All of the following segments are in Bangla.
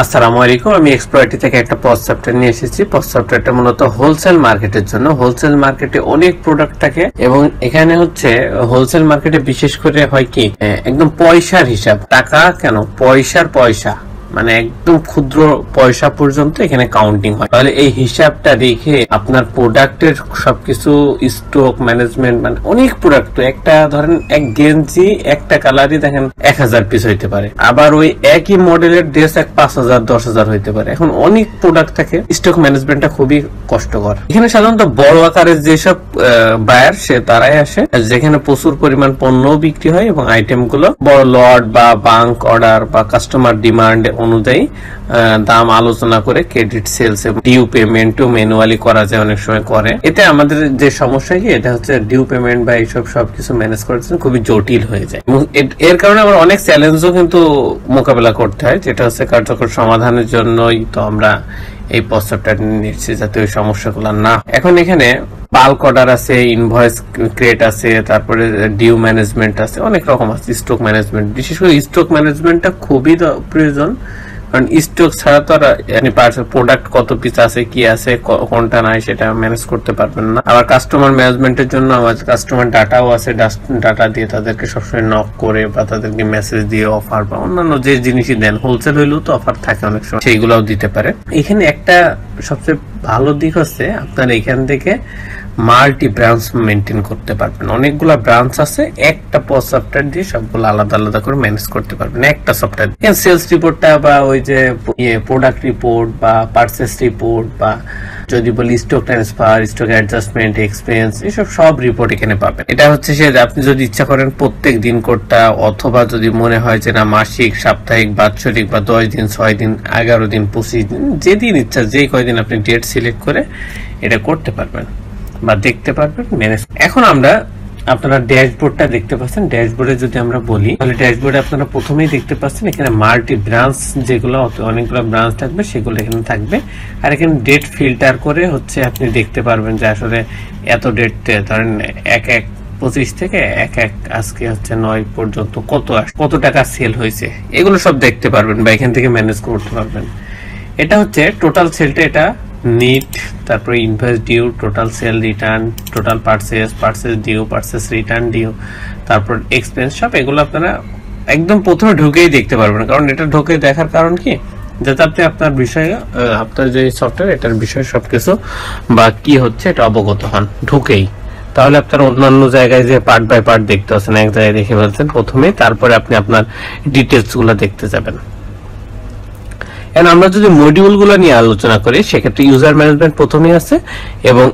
আসসালামু আলাইকুম, আমি এক্সপ্লয়েটি থেকে একটা পজ সফটওয়্যার নিয়ে এসেছি। পজ সফটওয়্যারটা মূলত হোলসেল মার্কেটের জন্য। হোলসেল মার্কেটে অনেক প্রোডাক্ট থাকে এবং এখানে হচ্ছে হোলসেল মার্কেটে বিশেষ করে হয় কি একদম পয়সার হিসাব, টাকা কেন পয়সার পয়সা, মানে একদম ক্ষুদ্র পয়সা পর্যন্ত এখানে কাউন্টিং হয়। তাহলে এই হিসাবটা রেখে আপনার প্রোডাক্টের সবকিছু স্টক ম্যানেজমেন্ট, মানে অনেক প্রোডাক্ট, একটা ধরেন এক গেঞ্জি একটা কালারই দেখেন 1000 পিস হইতে পারে, আবার ওই একই মডেলের ড্রেস 5000 10,000 হইতে পারে। এখন অনেক প্রোডাক্ট থাকে, স্টক ম্যানেজমেন্টটা খুবই কষ্টকর। এখানে সাধারণত বড় আকারের যেসব বায়ার সে তারাই আসে, যেখানে প্রচুর পরিমাণ পণ্য বিক্রি হয় এবং আইটেম গুলো বড় লট বা বাঙ্ক অর্ডার বা কাস্টমার ডিমান্ড অনুযায়ী দাম আলোচনা করে ক্রেডিট সেলস এবং ডিউ পেমেন্টও ম্যানুয়ালি করা যায়, অনেক সময় করে। এতে আমাদের যে সমস্যা কি, এটা হচ্ছে ডিউ পেমেন্ট বা এইসব সবকিছু ম্যানেজ করার জন্য খুবই জটিল হয়ে যায়। এর কারণে আমার অনেক চ্যালেঞ্জও কিন্তু মোকাবেলা করতে হয়, যেটা হচ্ছে কার্যকর সমাধানের জন্যই তো আমরা এই প্রস্তাবটা নিচ্ছি, যাতে ওই সমস্যাগুলো না। এখন এখানে বাল্ক অর্ডার আছে, ইনভয়েস ক্রিয়েট আছে, তারপরে ডিউ ম্যানেজমেন্ট আছে, অনেক রকম আছে। স্টক ম্যানেজমেন্ট, বিশেষ করে স্টক ম্যানেজমেন্টটা খুবই প্রয়োজন, কারণ স্টক ছাড়া তো আর প্রোডাক্ট কত পিস আছে, কি আছে, কোনটা নাই সেটা ম্যানেজ করতে পারবেন না। আবার কাস্টমার ম্যানেজমেন্টের জন্য আমাদের কাস্টমার ডাটাও আছে, ডাটা দিয়ে তাদেরকে সবসময় নক করে বা তাদেরকে মেসেজ দিয়ে অফার বা অন্যান্য যে জিনিসই দেন, হোলসেল হইলেও তো অফার থাকে অনেক সময়, সেইগুলাও দিতে পারে। এখানে একটা সবচেয়ে ভালো দিক হচ্ছে আপনার এখান থেকে মাল্টি ব্রাঞ্চ মেনটেন করতে পারবেন। অনেকগুলা ব্রাঞ্চ আছে, একটা পজ সফটওয়্যার দিয়ে সবগুলো আলাদা আলাদা করে ম্যানেজ করতে পারবেন একটা সফটওয়্যার। সেলস রিপোর্টটা বা ওই যে প্রোডাক্ট রিপোর্ট বা পারচেস রিপোর্ট বা যদি বলি stock transfer, stock adjustment, expense, এসব সব রিপোর্ট এখানে পাবেন। এটা হচ্ছে সে আপনি যদি ইচ্ছা করেন প্রত্যেক দিন করতে, অথবা যদি মনে হয় যে না মাসিক, সাপ্তাহিক, বাৎসরিক বা 10 দিন, 6 দিন, 11 দিন, 25 দিন, যেদিন ইচ্ছা যে কয়দিন আপনি ডেট সিলেক্ট করে এটা করতে পারবেন বা দেখতে পারবেন ম্যানেজ। এখন আমরা আপনারা ড্যাশবোর্ডটা দেখতে পাচ্ছেন। ড্যাশবোর্ডে যদি আমরা বলি তাহলে ড্যাশবোর্ডে আপনারা প্রথমেই দেখতে পাচ্ছেন এখানে মাল্টি ব্রাঞ্চ, যেগুলো অনেকগুলো ব্রাঞ্চ থাকবে সেগুলো এখানে থাকবে। আর এখানে ডেট ফিল্টার করে হচ্ছে আপনি দেখতে পারবেন যে আসলে এত ডেট, ধরেন 1/25 থেকে 1/1 আজকে হচ্ছে 9 পর্যন্ত কত টাকা সেল হয়েছে, এগুলো সব দেখতে পারবেন বা এখান থেকে ম্যানেজ করতে পারবেন। এটা হচ্ছে টোটাল সেলটা, এটা নিট, তারপরে invoice due, total sale return, total purchase due, purchase return due, তারপর এক্সপেন্স, সব এগুলো আপনারা একদম প্রথমে ঢুকেই দেখতে পারবেন। কারণ এটা ঢুকে দেখার কারণ কি, যাতে আপনি আপনার বিষয়ে, আপনার যে সফটওয়্যার এটার বিষয়ে সবকিছু বা কি হচ্ছে এটা অবগত হন ঢুকেই। তাহলে আপনারা অন্যান্য জায়গায় যে পার্ট বাই পার্ট দেখতে পাচ্ছেন, এক জায়গায় দেখে ফেলছেন প্রথমে, তারপরে আপনি আপনার ডিটেলস গুলো দেখতে যাবেন। আমরা যদি মডিউল গুলো নিয়ে আলোচনা করি, সেক্ষেত্রে ইউজার ম্যানেজমেন্ট প্রথমে আছে এবং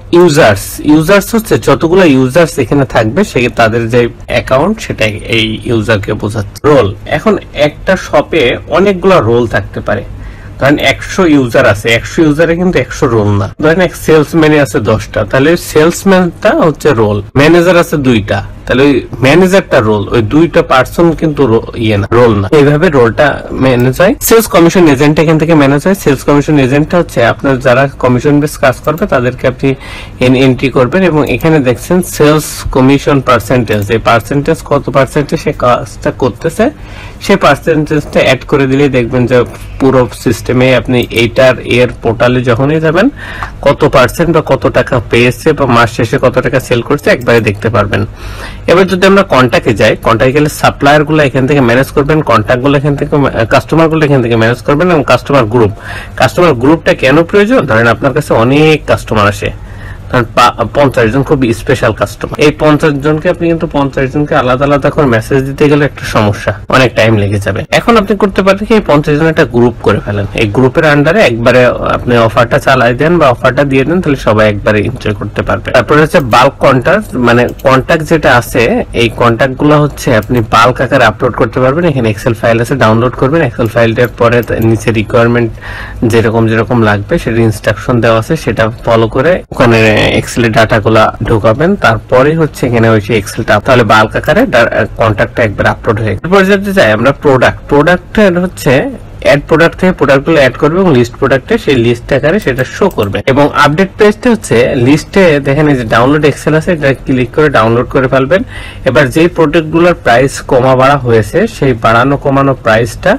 ইউজার্স হচ্ছে যতগুলো ইউজার্স এখানে থাকবে সে তাদের যে অ্যাকাউন্ট, সেটা এই ইউজারকে বোঝাচ্ছে। রোল, এখন একটা শপে অনেকগুলো রোল থাকতে পারে। ধরেন 100 ইউজার আছে, 100 ইউজারে কিন্তু 100 রোল না। ধরেন এক সেলসম্যান আছে 10টা, তাহলে সেলসম্যানটা হচ্ছে রোল। ম্যানেজার আছে 2টা, তাহলে ওই ম্যানেজারটা রোল। ওই 2টা পার্সন কিন্তু রোল না। এইভাবে রোলটা ম্যানেজ হয়। সেলস কমিশন এজেন্ট এখান থেকে ম্যানেজ হয়। সেলস কমিশন এজেন্টটা হচ্ছে আপনার যারা কমিশন বেস কাজ করবে তাদেরকে আপনি এন্ট্রি করবেন এবং এখানে দেখছেন সেলস কমিশন পার্সেন্টেজ, এই পার্সেন্টেজ কত পার্সেন্টেজ সে কাজটা করতেছে, সেই পার্সেন্টেজটা অ্যাড করে দিলেই দেখবেন যে পুরো সিস্টেমে আপনি এর পোর্টালে যখনই যাবেন কত পার্সেন্ট বা কত টাকা পেয়েছে বা মাস শেষে কত টাকা সেল করছে একবারে দেখতে পারবেন। এবার যদি আমরা কন্ট্যাক্টে যাই, কন্ট্যাক্টে গেলে সাপ্লায়ার গুলো এখান থেকে ম্যানেজ করবেন, কন্ট্যাক্ট গুলো এখান থেকে, কাস্টমার গুলো এখান থেকে ম্যানেজ করবেন এবং কাস্টমার গ্রুপটা কেন প্রয়োজন, ধরেন আপনার কাছে অনেক কাস্টমার আসে, 50 জন খুব স্পেশাল কাস্টমার। এই 50 জনকে আপনি কিন্তু 50 জনকে আলাদা আলাদা করে মেসেজ দিতে গেলে একটা সমস্যা, অনেক টাইম লেগে যাবে। এখন আপনি করতে পারেন কি, এই 50 জন একটা গ্রুপ করে ফেলেন, এই গ্রুপের আন্ডারে একবারে আপনি অফারটা চালাই দেন বা অফারটা দিয়ে দেন, তাহলে সবাই একবারে এনজয় করতে পারবে। তারপরে হচ্ছে বাল্ক কন্ট্যাক্ট, মানে কন্ট্যাক্ট যেটা আছে এই কন্ট্যাক্ট গুলো হচ্ছে আপনি বাল্ক আকারে আপলোড করতে পারবেন। এখানে এক্সেল ফাইল আছে, ডাউনলোড করবেন। এক্সেল ফাইলটার পরে নিচে রিকোয়ারমেন্ট যেরকম লাগবে সেটা ইনস্ট্রাকশন দেওয়া আছে, সেটা ফলো করে ওখানে এক্সেলের ডাটা গুলা ঢোকাবেন। তারপরে হচ্ছে এখানে ওই এক্সেলটা, তাহলে বাল্ক আকারে কন্ট্যাক্টটা একবার আপলোড হয়ে গেল। এরপর যদি যাই আমরা প্রোডাক্টের হচ্ছে অ্যাড প্রোডাক্ট থেকে প্রোডাক্টগুলো অ্যাড করবে এবং লিস্ট প্রোডাক্টে সেই লিস্ট আকারে সেটা শো করবে। এবং আপডেট পেজটা হচ্ছে লিস্টে দেখেন এই যে ডাউনলোড এক্সেল আছে, এটা ক্লিক করে ডাউনলোড করে ফেলবেন। এবার যেই প্রোডাক্টগুলোর প্রাইস কমা বাড়া হয়েছে সেই বাড়ানো কমানো প্রাইসটা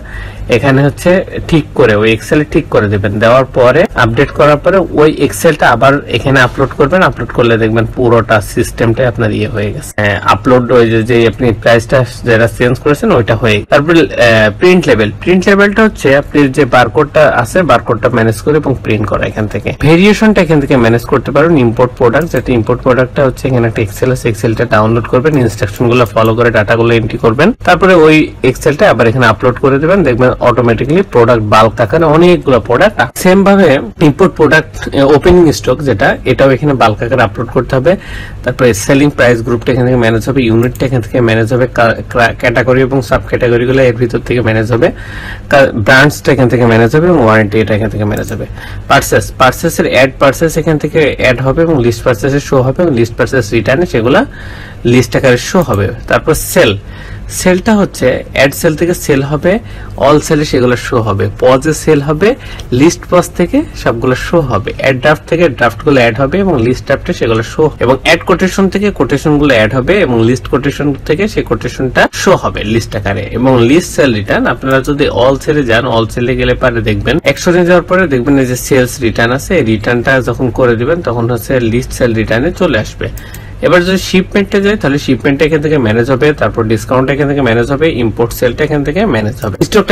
এখানে হচ্ছে ঠিক করে ওই এক্সেলে ঠিক করে দেবেন। দেওয়ার পরে আপডেট করার পরে ওই এক্সেলটা আবার এখানে আপলোড করবেন। আপলোড করলে দেখবেন পুরোটা সিস্টেমটাই আপনার ইয়ে হয়ে গেছে, আপলোড ওই যে আপনি প্রাইসটা যারা চেঞ্জ করেছেন ওইটা হয়ে। তারপরে প্রিন্ট লেভেল, প্রিন্ট লেভেলটা হচ্ছে আপনি যে বারকোডটা আছে বারকোডটা ম্যানেজ করে এবং প্রিন্ট করা এখান থেকে। ভেরিয়েশনটা এখান থেকে ম্যানেজ করতে পারেন। ইম্পোর্ট প্রোডাক্ট, যেটা ইম্পোর্ট প্রোডাক্টটা হচ্ছে এখানে একটা এক্সেল আছে, এক্সেলটা ডাউনলোড করবেন, ইনস্ট্রাকশন গুলো ফলো করে ডাটাগুলো এন্ট্রি করবেন, তারপরে ওই এক্সেলটা আবার এখানে আপলোড করে দেবেন। দেখবেন অটোমেটিক্যালি প্রোডাক্ট বাল্ক আকারে অনেকগুলো প্রোডাক্ট। সেম ভাবে ইম্পোর্ট প্রোডাক্ট ওপেনিং স্টক যেটা, এটাও এখানে বাল্ক আকারে আপলোড করতে হবে। তারপরে সেলিং প্রাইস গ্রুপটা এখান থেকে ম্যানেজ হবে, ইউনিটটা এখান থেকে ম্যানেজ হবে, ক্যাটাগরি এবং সাব ক্যাটাগরি গুলো এর ভিতর থেকে ম্যানেজ হবে, ব্রান্ডসটা এখান থেকে ম্যানেজ হবে এবং ওয়ারেন্টি এটা এখান থেকে ম্যানেজ হবে। পারচেসের অ্যাড পারচেস এখান থেকে অ্যাড হবে এবং লিস্ট পারচেসে শো হবে এবং লিস্ট পারচেস রিটার্নে সেগুলা লিস্ট আকারে শো হবে। তারপর সেলটা হচ্ছে অ্যাড সেল থেকে সেল হবে, অল সেলে সেগুলো শো হবে, পজে সেল হবে, লিস্ট পজ থেকে সবগুলো শো হবে, অ্যাড ড্রাফট থেকে ড্রাফট গুলো অ্যাড হবে এবং লিস্ট ড্রাফটে সেগুলো শো, এবং অ্যাড কোটেশন থেকে কোটেশন গুলো অ্যাড হবে এবং লিস্ট কোটেশন থেকে সেই কোটেশনটা শো হবে লিস্ট আকারে। এবং লিস্ট সেল রিটার্ন, আপনারা যদি অল সেলে যান, অল সেলে গেলে পারে দেখবেন অ্যাকশনে যাওয়ার পরে দেখবেন এই যে সেলস রিটার্ন আছে, এই রিটার্নটা যখন করে দিবেন তখন হচ্ছে লিস্ট সেল রিটার্নে চলে আসবে। এবার যদি শিপমেন্টে যায় তাহলে শিপমেন্টটা এখান থেকে ম্যানেজ হবে, তারপর ডিসকাউন্ট এখান থেকে ম্যানেজ হবে, ইম্পোর্ট সেলটা এখান থেকে ম্যানেজ হবে। স্টক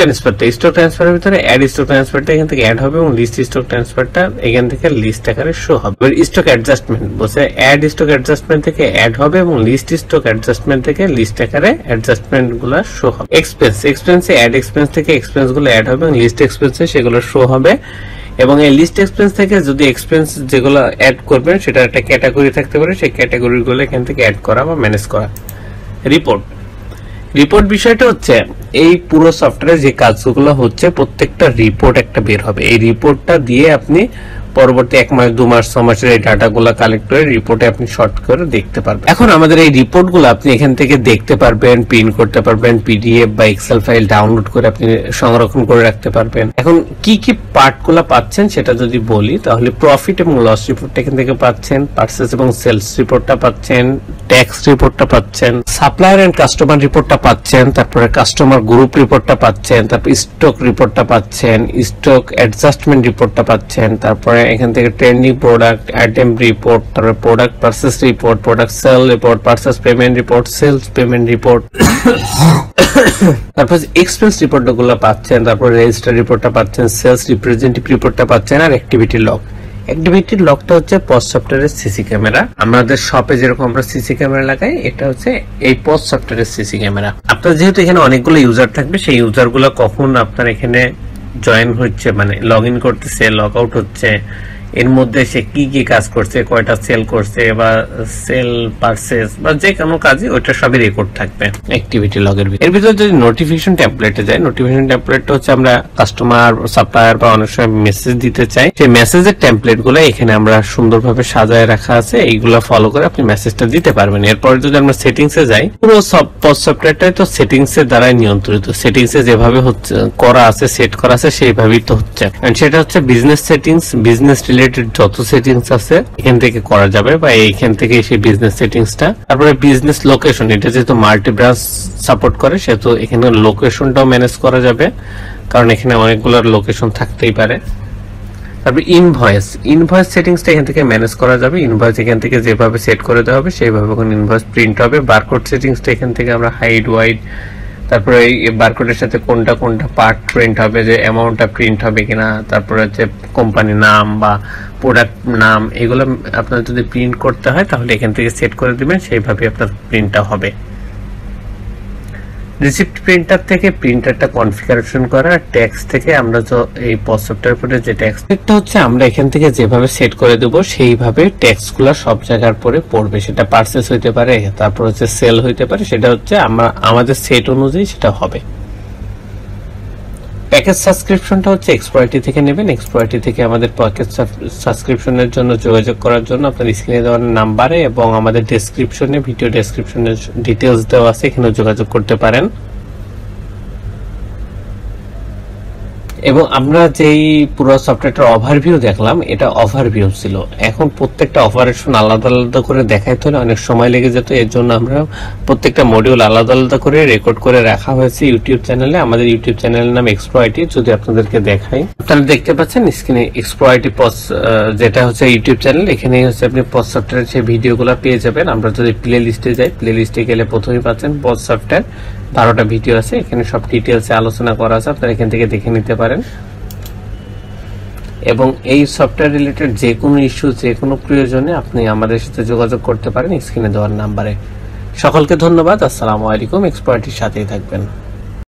ট্রান্সফারের ভিতরে অ্যাড স্টক ট্রান্সফারটা এখান থেকে অ্যাড হবে এবং লিস্ট স্টক ট্রান্সফারটা এখান থেকে লিস্ট আকারে শো হবে। এবার স্টক অ্যাডজাস্টমেন্ট বলছে অ্যাড স্টক অ্যাডজাস্টমেন্ট থেকে অ্যাড হবে এবং লিস্ট স্টক অ্যাডজাস্টমেন্ট থেকে লিস্ট আকারে অ্যাডজাস্টমেন্ট গুলো শো হবে। এক্সপেন্সে অ্যাড এক্সপেন্স থেকে এক্সপেন্স গুলো অ্যাড হবে এবং লিস্ট এক্সপেন্সে সেগুলো শো হবে। এবং এই লিস্ট এক্সপেন্স থেকে যদি এক্সপেন্স যেগুলো অ্যাড করবেন সেটা একটা ক্যাটাগরি থাকতে পারে, সেই ক্যাটাগরি গুলো এখান থেকে অ্যাড করা বা ম্যানেজ করা। রিপোর্ট বিষয়টা হচ্ছে এই পুরো সফটওয়্যারে যে কাজগুলো হচ্ছে প্রত্যেকটা রিপোর্ট একটা বের হবে, এই রিপোর্টটা দিয়ে আপনি পরবর্তী 1 মাস 2 মাস 6 মাসের এই ডাটাগুলো কালেক্ট করে রিপোর্টে আপনি শর্ট করে দেখতে পারবেন। এখন আমাদের এই রিপোর্টগুলো আপনি এখান থেকে দেখতে পারবেন, প্রিন্ট করতে পারবেন, পিডিএফ বা এক্সেল ফাইল ডাউনলোড করে আপনি সংরক্ষণ করে রাখতে পারবেন। এখন কি কি পার্টগুলো পাচ্ছেন সেটা যদি বলি তাহলে প্রফিট এবং লস রিপোর্টটা এখান থেকে পাচ্ছেন, পারচেজ এবং সেলস রিপোর্টটা পাচ্ছেন, ট্যাক্স রিপোর্টটা পাচ্ছেন, সাপ্লায়ার এন্ড কাস্টমার রিপোর্টটা পাচ্ছেন, তারপরে কাস্টমার গ্রুপ রিপোর্টটা পাচ্ছেন, তারপর স্টক রিপোর্টটা পাচ্ছেন, স্টক অ্যাডজাস্টমেন্ট রিপোর্টটা পাচ্ছেন, তারপরে এখান থেকে ট্রেন্ডিং প্রোডাক্ট আইটেম রিপোর্ট, তারপরে product purchase report, product sale report, purchase payment report, sales payment report, তারপর এক্সপেন্স রিপোর্টগুলো পাচ্ছেন, তারপর রেজিস্টার রিপোর্টটা পাচ্ছেন, সেলস রিপ্রেজেন্টেটিভ রিপোর্টটা পাচ্ছেন, আর অ্যাক্টিভিটি লগ। অ্যাক্টিভিটির লকটা হচ্ছে পস্ট সফটওয়্যারের সিসি ক্যামেরা। আমাদের শপে যেরকম আমরা সিসি ক্যামেরা লাগাই, এটা হচ্ছে এই পস্ট সফটওয়্যারের সিসি ক্যামেরা। আপনার যেহেতু এখানে অনেকগুলো ইউজার থাকবে, সেই ইউজার গুলো কখন আপনার এখানে জয়েন হচ্ছে মানে লগ ইন করতেছে, লগ আউট হচ্ছে, এর মধ্যে সে কি কি কাজ করছে, কয়টা সেল করছে বা সেল পারচেজ বা যে কোনো কাজই ওইটা সবই রেকর্ড থাকবে অ্যাক্টিভিটি লগের ভিতরে। এর ভিতরে যদি নোটিফিকেশন টেমপ্লেটে যায়, নোটিফিকেশন টেমপ্লেটটা হচ্ছে আমরা কাস্টমার সাপ্লায়ার বা অনেক সময় মেসেজ দিতে চাই, সেই মেসেজের টেমপ্লেট গুলো এখানে আমরা সুন্দরভাবে সাজায় রাখা আছে, এইগুলো ফলো করে আপনি মেসেজটা দিতে পারবেন। এরপর যদি আমরা সেটিংসে যাই, পুরো পোস্ট সফটওয়্যারটাই তো সেটিংস এর দ্বারাই নিয়ন্ত্রিত, সেটিংসে যেভাবে হচ্ছে করা আছে, সেট করা আছে সেইভাবেই তো হচ্ছে। সেটা হচ্ছে বিজনেস সেটিংস, বিজনেস রিলেটেড যত সেটিংস আছে এখান থেকে করা যাবে বা এইখান থেকে সেই বিজনেস সেটিংসটা। তারপরে বিজনেস লোকেশন, এটা যেহেতু মাল্টি ব্রাঞ্চ সাপোর্ট করে সেহেতু এখানে লোকেশনটাও ম্যানেজ করা যাবে, কারণ এখানে অনেকগুলো লোকেশন থাকতেই পারে। তারপরে ইনভয়েস সেটিংসটা এখান থেকে ম্যানেজ করা যাবে, ইনভয়েস এখান থেকে যেভাবে সেট করে দেওয়া হবে সেইভাবে ইনভয়েস প্রিন্ট হবে। বারকোড সেটিংসটা এখান থেকে আমরা হাইড ওয়াইড, তারপরে এই বারকোডের সাথে কোনটা পার্ট প্রিন্ট হবে, যে অ্যামাউন্টটা প্রিন্ট হবে কিনা, তারপরে হচ্ছে কোম্পানি নাম বা প্রোডাক্ট নাম, এগুলো আপনার যদি প্রিন্ট করতে হয় তাহলে এখান থেকে সেট করে দিবেন, সেইভাবে আপনার প্রিন্টটা হবে। রিসিপ্ট প্রিন্টার থেকে প্রিন্টারটা কনফিগারেশন করা, ট্যাক্স থেকে আমরা এই পোস্ট সফটওয়্যার পরে যে ট্যাক্সটা হচ্ছে আমরা এখান থেকে যেভাবে সেট করে দেব সেইভাবে ট্যাক্সগুলো সব জায়গার পরে পড়বে, সেটা পারচেজ হইতে পারে, তারপর হচ্ছে সেল হইতে পারে, সেটা হচ্ছে আমরা আমাদের সেট অনুযায়ী সেটা হবে। প্যাকেজ সাবস্ক্রিপশনটা হচ্ছে এক্সপ্লয়েটি থেকে নেবেন, এক্সপ্লয়েটি থেকে আমাদের প্যাকেজ সাবস্ক্রিপশনের জন্য যোগাযোগ করার জন্য আপনার স্ক্রিনে দেওয়ার নাম্বারে এবং আমাদের ডেসক্রিপশনে ভিডিও ডেসক্রিপশনে ডিটেইলস দেওয়া আছে, এখানে যোগাযোগ করতে পারেন। এবং আমরা যেই পুরো সফটওয়্যারটার ওভারভিউ দেখলাম, এটা ওভারভিউ ছিল। এখন প্রত্যেকটা অপারেশন আলাদা আলাদা করে দেখাইতে হলে অনেক সময় লেগে যেত। এর জন্য আমরা প্রত্যেকটা মডিউল আলাদা আলাদা করে রেকর্ড করে রাখা হয়েছে ইউটিউব চ্যানেলে। আমাদের ইউটিউব চ্যানেলের নাম এক্সপ্রো আইটি। যদি আপনাদেরকে দেখাই, আপনারা দেখতে পাচ্ছেন স্ক্রিনে এক্সপ্রো আইটি পস, যেটা হচ্ছে ইউটিউব চ্যানেল। এখানে হচ্ছে আপনি পস সফটওয়্যারের সেই ভিডিওগুলো পেয়ে যাবেন। আমরা যদি প্লে লিস্টে যাই, প্লে লিস্টে গেলে প্রথমেই পাচ্ছেন পস সফটওয়্যার, 12টা ভিডিও আছে। এখানে সব ডিটেলসে আলোচনা করা আছে, আপনারা এখান থেকে দেখে নিতে পারেন। এবং এই সফটওয়্যার রিলেটেড যে কোনো ইস্যু, যে কোনো প্রয়োজনে আপনি আমাদের সাথে যোগাযোগ করতে পারেন স্ক্রিনে দেওয়ার নাম্বারে। সকলকে ধন্যবাদ। আসসালামু আলাইকুম। এক্সপার্টির সাথেই থাকবেন।